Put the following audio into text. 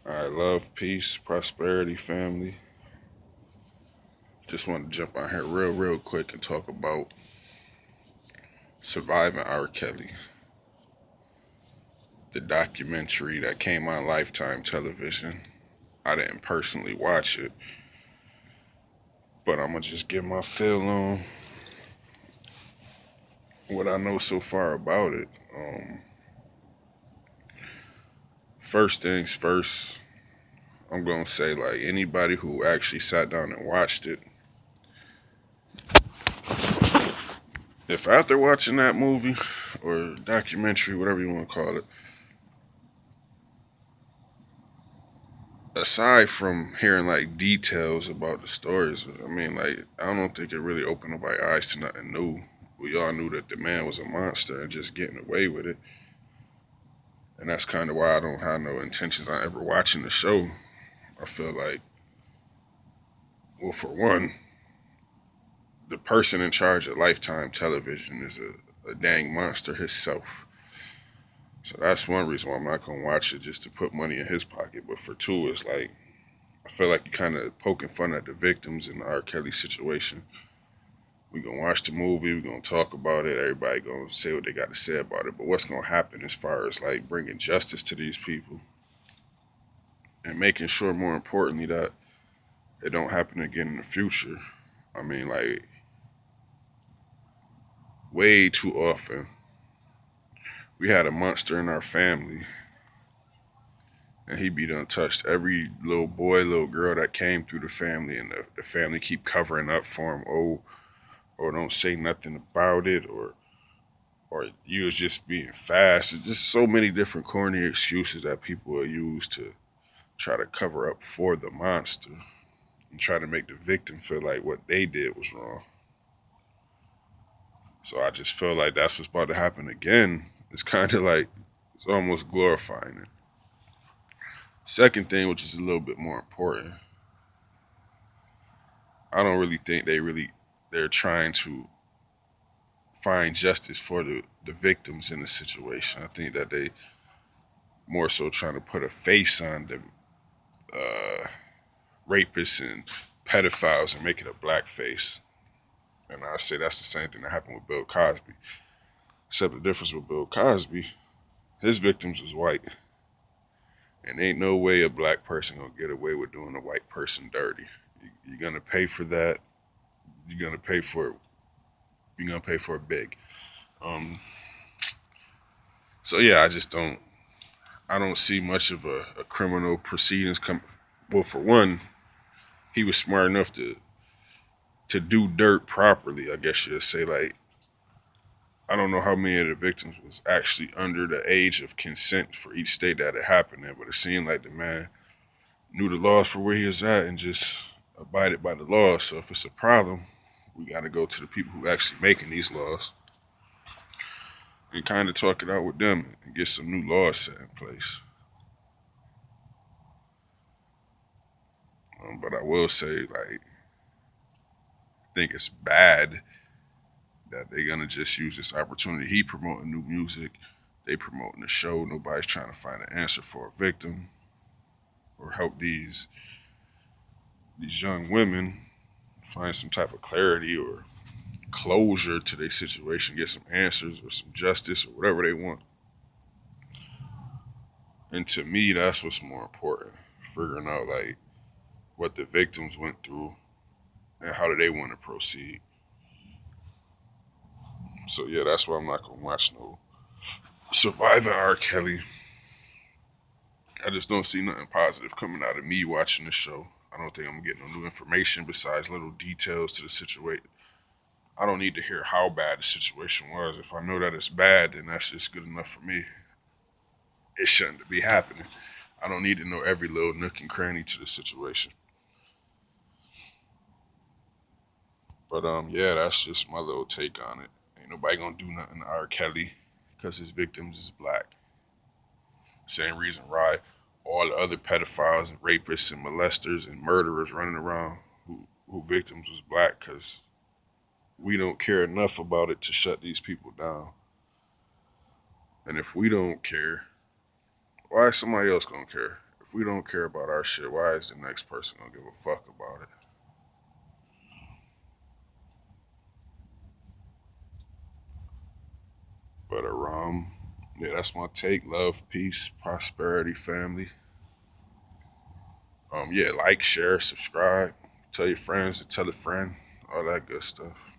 I love peace, prosperity, family. Just want to jump on here real quick and talk about Surviving R. Kelly, the documentary that came on Lifetime television. I didn't personally watch it, but I'm gonna just give my feel on what I know so far about it. First things first, I'm gonna say like anybody who actually sat down and watched it, if after watching that movie or documentary, whatever you want to call it, aside from hearing like details about the stories, I mean, like I don't think it really opened nobody's eyes to nothing new. We all knew that the man was a monster and just getting away with it, and that's kind of why I don't have no intentions on ever watching the show. I feel like, well, for one, the person in charge of Lifetime Television is a dang monster himself. So that's one reason why I'm not gonna watch it, just to put money in his pocket. But for two, it's like I feel like you kind of poking fun at the victims in the R. Kelly situation. We gonna watch the movie. We gonna talk about it. Everybody gonna say what they got to say about it. But what's gonna happen as far as like bringing justice to these people and making sure, more importantly, that it don't happen again in the future? I mean, like way too often, we had a monster in our family, and he be done touched every little boy, little girl that came through the family, and the family keep covering up for him. Oh, or don't say nothing about it, or you was just being fast. There's just so many different corny excuses that people will use to try to cover up for the monster and try to make the victim feel like what they did was wrong. So I just feel like that's what's about to happen again. It's kind of like it's almost glorifying it. Second thing, which is a little bit more important, I don't really think they're trying to find justice for the victims in the situation. I think that they more so trying to put a face on the uh, rapists and pedophiles and make it a black face. And I say that's the same thing that happened with Bill Cosby. Except the difference with Bill Cosby, his victims was white. And ain't no way a black person gonna get away with doing a white person dirty. You're gonna pay for that. You're gonna pay for it. You're gonna pay for it big. Um, so yeah, I don't see much of a criminal proceedings come. Well, for one, he was smart enough to do dirt properly. I guess you'd say like I don't know how many of the victims was actually under the age of consent for each state that it happened in, but it seemed like the man knew the laws for where he was at and just abided by the laws. So if it's a problem, we got to go to the people who actually making these laws and kind of talk it out with them and get some new laws set in place. But I will say, like, I think it's bad that they're gonna just use this opportunity. He promoting new music, they promoting the show. Nobody's trying to find an answer for a victim or help these young women find some type of clarity or closure to their situation, get some answers or some justice or whatever they want. And to me, that's what's more important. Figuring out like what the victims went through and how do they want to proceed. So yeah, that's why I'm not gonna watch no Surviving R. Kelly. I just don't see nothing positive coming out of me watching the show. I don't think I'm getting no new information besides little details to the situation. I don't need to hear how bad the situation was. If I know that it's bad, then that's just good enough for me. It shouldn't be happening. I don't need to know every little nook and cranny to the situation. But yeah, that's just my little take on it. Ain't nobody gonna do nothing to R. Kelly because his victims is black. Same reason why all the other pedophiles and rapists and molesters and murderers running around who victims was black, because we don't care enough about it to shut these people down. And if we don't care, why is somebody else gonna care? If we don't care about our shit, why is the next person gonna give a fuck about it? But yeah, that's my take. Love, peace, prosperity, family. Yeah, like, share, subscribe, tell your friends to tell a friend, all that good stuff.